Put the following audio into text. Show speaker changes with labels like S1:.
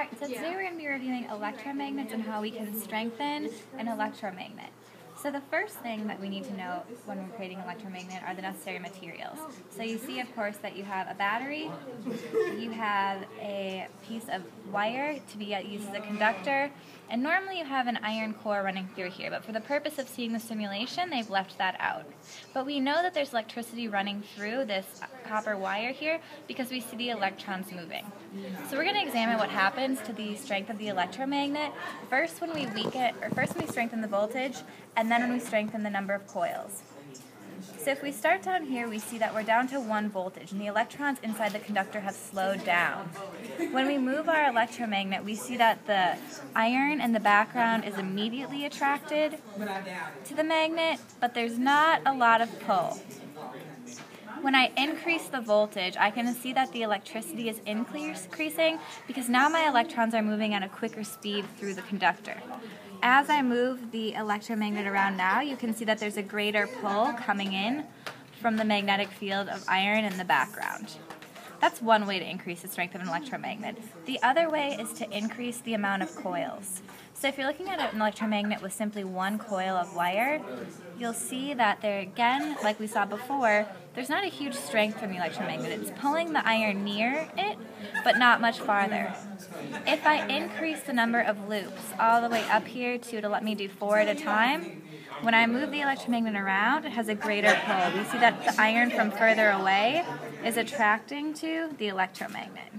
S1: Alright, so today we're going to be reviewing electromagnets and how we can strengthen an electromagnet. So the first thing that we need to know when we're creating an electromagnet are the necessary materials. So you see, of course, that you have a battery, you have a piece of wire to be used as a conductor, and normally you have an iron core running through here, but for the purpose of seeing the simulation, they've left that out. But we know that there's electricity running through this copper wire here because we see the electrons moving. So we're going to examine what happens to the strength of the electromagnet first when we strengthen the voltage, and then when we strengthen the number of coils. So if we start down here, we see that we're down to 1 voltage, and the electrons inside the conductor have slowed down. When we move our electromagnet, we see that the iron in the background is immediately attracted to the magnet, but there's not a lot of pull. When I increase the voltage, I can see that the electricity is increasing because now my electrons are moving at a quicker speed through the conductor. As I move the electromagnet around now, you can see that there's a greater pull coming in from the magnetic field of iron in the background. That's one way to increase the strength of an electromagnet. The other way is to increase the amount of coils. So if you're looking at an electromagnet with simply 1 coil of wire, you'll see that there again, like we saw before, there's not a huge strength from the electromagnet. It's pulling the iron near it, but not much farther. If I increase the number of loops all the way up here to let me do 4 at a time, when I move the electromagnet around, it has a greater pull. We see that the iron from further away is attracting to the electromagnet.